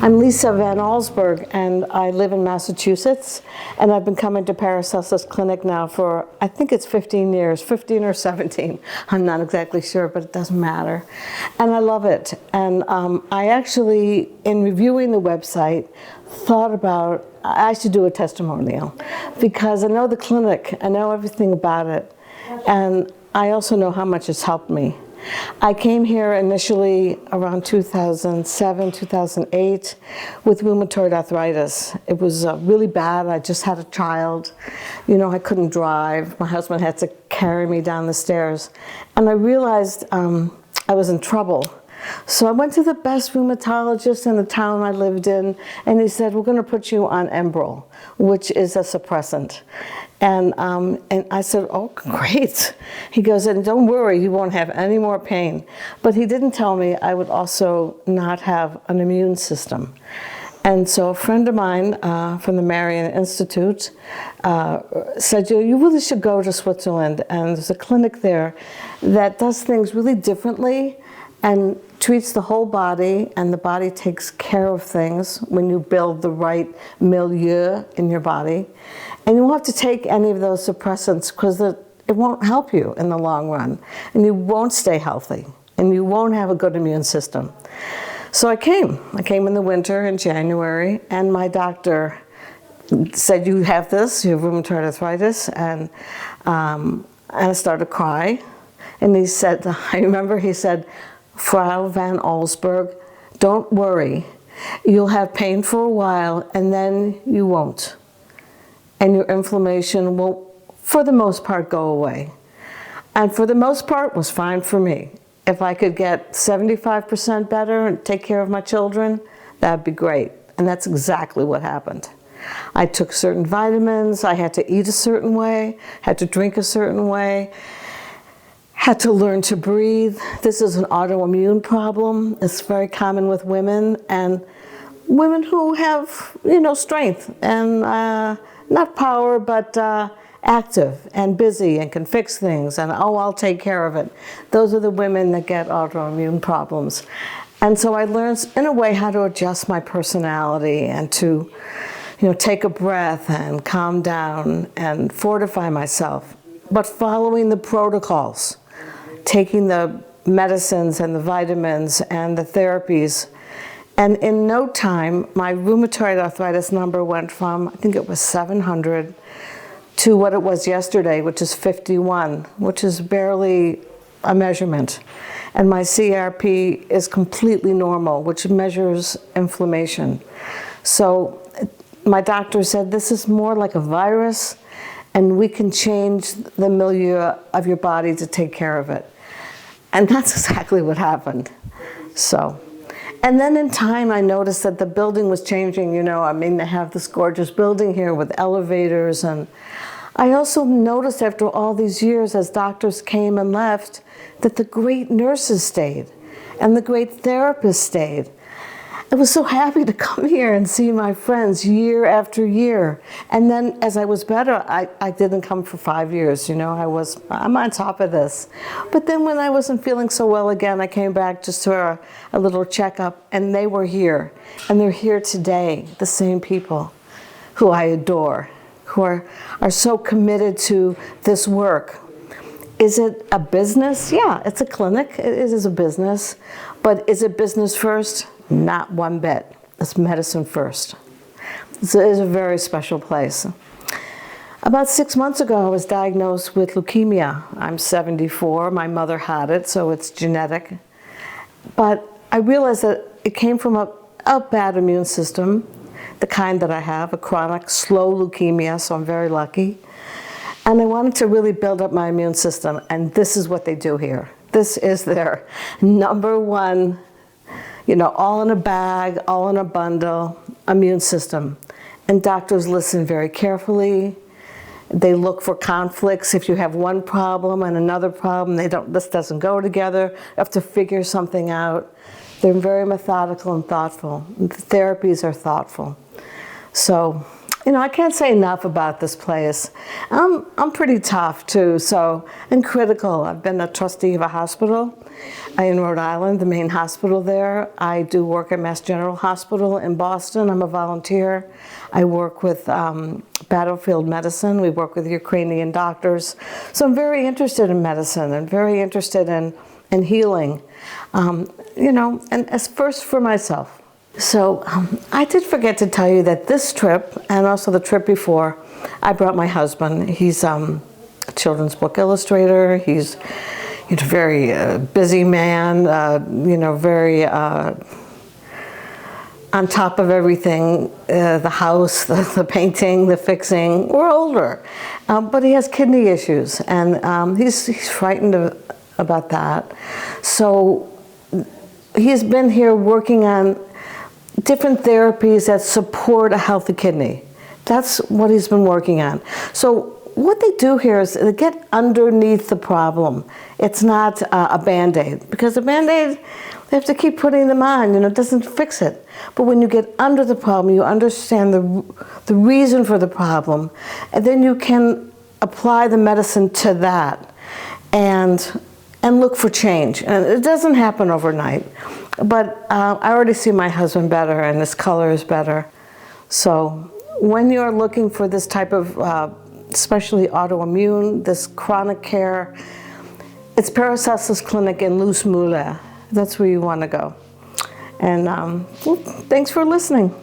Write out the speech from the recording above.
I'm Lisa Van Allsburg, and I live in Massachusetts, and I've been coming to Paracelsus Clinic now for, I think it's 15 years, 15 or 17. I'm not exactly sure, but it doesn't matter. And I love it. And I actually, in reviewing the website, thought about, I should do a testimonial, because I know the clinic, I know everything about it, and I also know how much it's helped me. I came here initially around 2007, 2008 with rheumatoid arthritis. It was really bad. I just had a child. You know, I couldn't drive. My husband had to carry me down the stairs. And I realized I was in trouble. So I went to the best rheumatologist in the town I lived in, and he said, we're going to put you on Enbrel, which is a suppressant. And I said, oh, great. He goes, and don't worry, you won't have any more pain. But he didn't tell me I would also not have an immune system. And so a friend of mine from the Marion Institute said, you really should go to Switzerland. And there's a clinic there that does things really differently and treats the whole body, and the body takes care of things when you build the right milieu in your body. And you won't have to take any of those suppressants because it won't help you in the long run. And you won't stay healthy. And you won't have a good immune system. So I came. I came in the winter in January, and my doctor said, you have this, you have rheumatoid arthritis. And I started to cry. And he said, I remember he said, Frau Van Allsburg, don't worry. You'll have pain for a while, and then you won't. And your inflammation will, for the most part, go away. And for the most part, was fine for me. If I could get 75% better and take care of my children, that'd be great. And that's exactly what happened. I took certain vitamins, I had to eat a certain way, had to drink a certain way, had to learn to breathe. This is an autoimmune problem. It's very common with women, and women who have, you know, strength and not power, but active and busy and can fix things, and oh, I'll take care of it. Those are the women that get autoimmune problems. And so I learned, in a way, how to adjust my personality and to, you know, take a breath and calm down and fortify myself, but following the protocols, taking the medicines and the vitamins and the therapies. And in no time, my rheumatoid arthritis number went from, I think it was 700, to what it was yesterday, which is 51, which is barely a measurement. And my CRP is completely normal, which measures inflammation. So my doctor said, this is more like a virus, and we can change the milieu of your body to take care of it. And that's exactly what happened. So. And then in time, I noticed that the building was changing. You know, I mean, they have this gorgeous building here with elevators. And I also noticed after all these years, as doctors came and left, that the great nurses stayed and the great therapists stayed. I was so happy to come here and see my friends year after year. And then as I was better, I didn't come for 5 years, you know, I'm on top of this. But then when I wasn't feeling so well again, I came back just for a little checkup, and they were here. And they're here today, the same people who I adore, who are so committed to this work. Is it a business? Yeah, it's a clinic. It is a business. But is it business first? Not one bit. It's medicine first. It's a very special place. About 6 months ago, I was diagnosed with leukemia. I'm 74. My mother had it, so it's genetic. But I realized that it came from a bad immune system, the kind that I have, a chronic, slow leukemia, so I'm very lucky. And I wanted to really build up my immune system, and this is what they do here. This is their number one, you know, all in a bag, all in a bundle, immune system. And doctors listen very carefully. They look for conflicts. If you have one problem and another problem, this doesn't go together. You have to figure something out. They're very methodical and thoughtful. The therapies are thoughtful. So, you know, I can't say enough about this place. I'm pretty tough too, and critical. I've been a trustee of a hospital, in Rhode Island, the main hospital there. I do work at Mass General Hospital in Boston. I'm a volunteer. I work with battlefield medicine. We work with Ukrainian doctors. So I'm very interested in medicine and very interested in healing, and as first for myself. So I did forget to tell you that this trip, and also the trip before, I brought my husband. He's a children's book illustrator. He's a very busy man, very on top of everything, the house, the painting, the fixing. We're older, but he has kidney issues, and he's frightened about that. So he's been here working on different therapies that support a healthy kidney. That's what he's been working on. So what they do here is they get underneath the problem. It's not a Band-Aid, because a Band-Aid, they have to keep putting them on, it doesn't fix it. But when you get under the problem, you understand the reason for the problem, and then you can apply the medicine to that and look for change. And it doesn't happen overnight, but I already see my husband better, and his color is better. So when you're looking for this type of especially autoimmune, this chronic care, it's Paracelsus Clinic in Lustmühle. That's where you want to go. And thanks for listening.